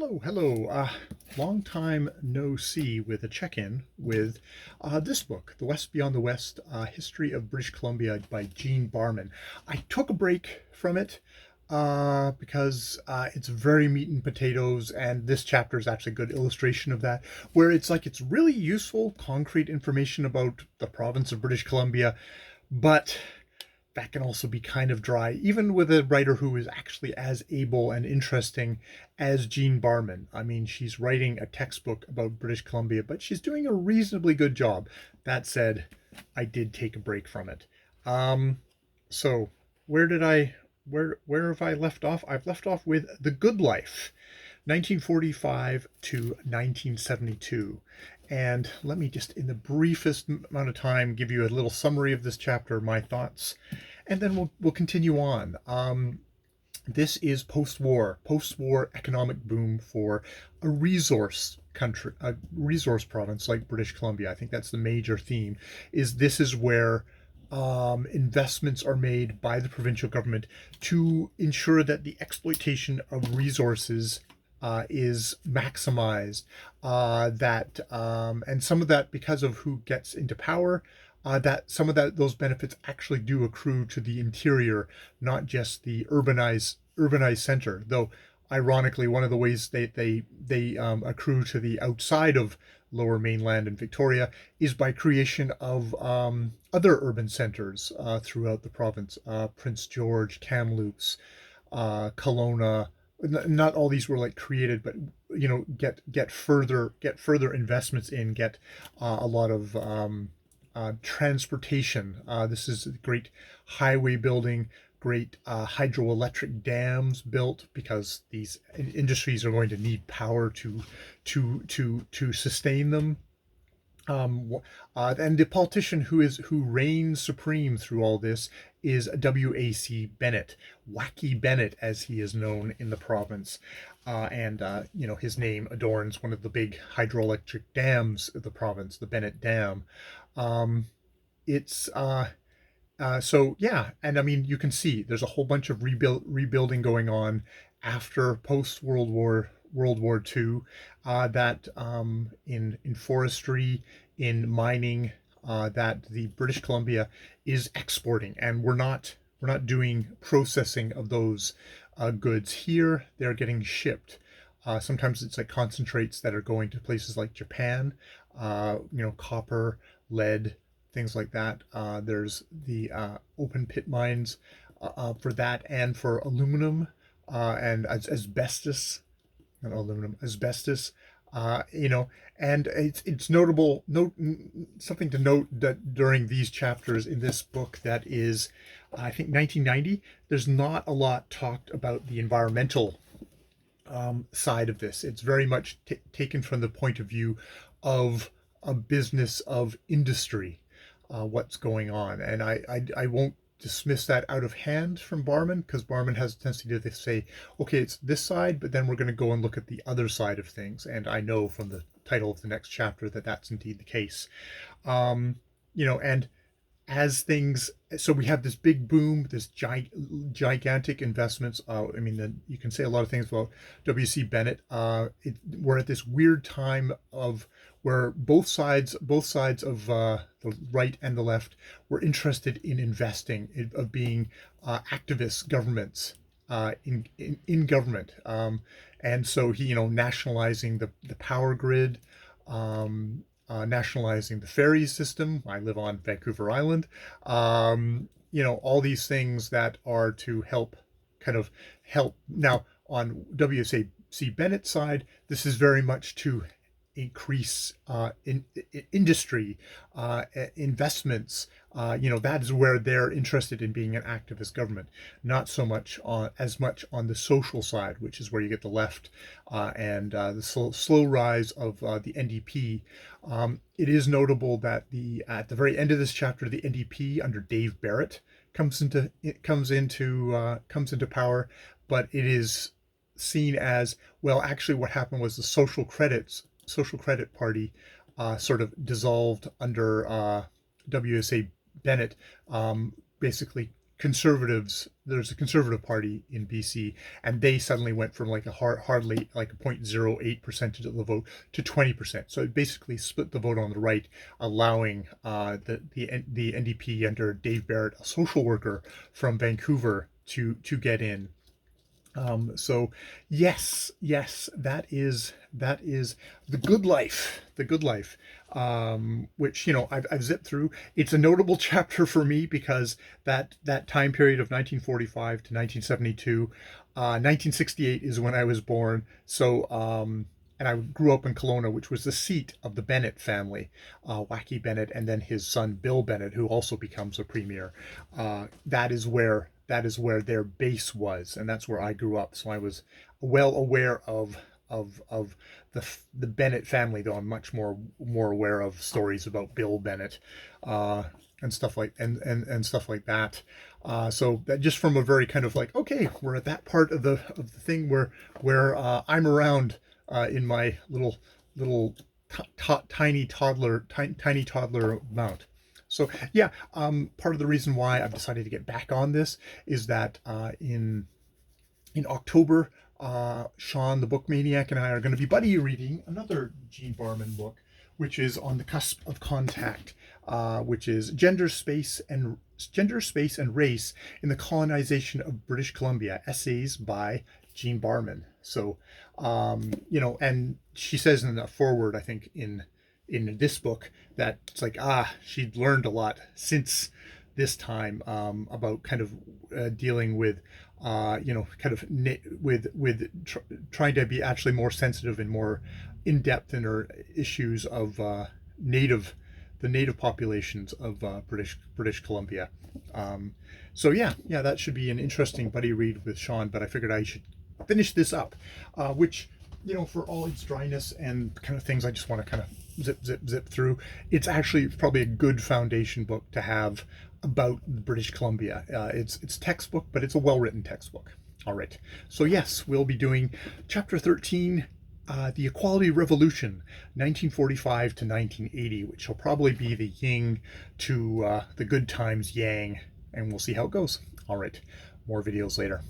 Hello. Long time no see with a check-in with this book, The West Beyond the West, History of British Columbia by Gene Barman. I took a break from it because it's very meat and potatoes, and this chapter is actually a good illustration of that, where it's really useful, concrete information about the province of British Columbia, but that can also be kind of dry, even with a writer who is actually as able and interesting as Jean Barman. I mean, she's writing a textbook about British Columbia, but she's doing a reasonably good job. That said, I did take a break from it. Um, so where did I where have I left off? I've left off with The Good Life, 1945 to 1972. And let me just, in the briefest amount of time, give you a little summary of this chapter, my thoughts, and then we'll continue on. This is post-war economic boom for a resource country, a resource province like British Columbia. I think that's the major theme. This is where investments are made by the provincial government to ensure that the exploitation of resources is maximized. And some of that because of who gets into power. That some of those benefits actually do accrue to the interior, not just the urbanized center. Though, ironically, one of the ways they accrue to the outside of Lower Mainland and Victoria is by creation of other urban centers throughout the province. Prince George, Kamloops, Kelowna. Not all these were like created, but get further investments in, get a lot of transportation. This is great highway building, great hydroelectric dams built because these industries are going to need power to sustain them. And the politician who reigns supreme through all this is Wst Bennett, Wacky Bennett, as he is known in the province. And his name adorns one of the big hydroelectric dams of the province, the Bennett Dam. It's So yeah, and I mean you can see there's a whole bunch of rebuilding going on after post World War II, that in forestry, in mining, that the British Columbia is exporting, and we're not doing processing of those goods here. They're getting shipped. Sometimes it's like concentrates that are going to places like Japan, copper, lead, things like that. There's the open pit mines for that, and for aluminum and asbestos, not aluminum, asbestos. Uh, you know, and it's notable. Something to note that during these chapters in this book, that is, I think 1990. There's not a lot talked about the environmental side of this. It's very much taken from the point of view of a business of industry, what's going on, and I won't dismiss that out of hand from Barman, because Barman has a tendency to say, okay, it's this side, but then we're going to go and look at the other side of things. And I know from the title of the next chapter that that's indeed the case. And as things, so we have this big boom, this gigantic investments. You can say a lot of things about W.C. Bennett. We're at this weird time of where both sides of the right and the left were interested in investing, of being activist governments in government. And so he, nationalizing the power grid, nationalizing the ferry system. I live on Vancouver Island. All these things that are to help Now, on W.C. Bennett's side, this is very much to increase industry, investments. That is where they're interested in being an activist government, not so much as much on the social side, which is where you get the left and the slow rise of the NDP. It is notable that at the very end of this chapter, the NDP under Dave Barrett comes into power, but it is seen as, well, actually what happened was the Social Credit Party sort of dissolved under W.S.A. Bennett, basically conservatives, there's a conservative party in BC, and they suddenly went from like a hardly like a 0.08% of the vote to 20%. So it basically split the vote on the right, allowing the NDP under Dave Barrett, a social worker from Vancouver, to get in. So yes, that is the good life, the good life. Which I've zipped through. It's a notable chapter for me because that time period of 1945 to 1972, 1968 is when I was born. So and I grew up in Kelowna, which was the seat of the Bennett family, Wacky Bennett, and then his son Bill Bennett, who also becomes a premier. That is where their base was, and that's where I grew up. So I was well aware of the Bennett family, though I'm much more aware of stories about Bill Bennett, and stuff like that. So that just from a very kind of like, okay, we're at that part of the thing where I'm around in my little tiny toddler amount. So yeah, part of the reason why I've decided to get back on this is that in October, Sean, the book maniac, and I are going to be buddy reading another Gene Barman book, which is On the Cusp of Contact, which is Gender, Space, and Race in the Colonization of British Columbia, essays by Gene Barman. So, and she says in the foreword, I think in this book, that it's like, she'd learned a lot since this time, about kind of dealing with kind of trying to be actually more sensitive and more in depth in her issues of the native populations of British Columbia. So yeah, that should be an interesting buddy read with Sean. But I figured I should finish this up, which, for all its dryness and kind of things, I just want to kind of zip through. It's actually probably a good foundation book to have about British Columbia. It's textbook, but it's a well-written textbook. All right. So yes, we'll be doing chapter 13, the Equality Revolution, 1945 to 1980, which will probably be the yin to the good times yang, and we'll see how it goes. All right. More videos later.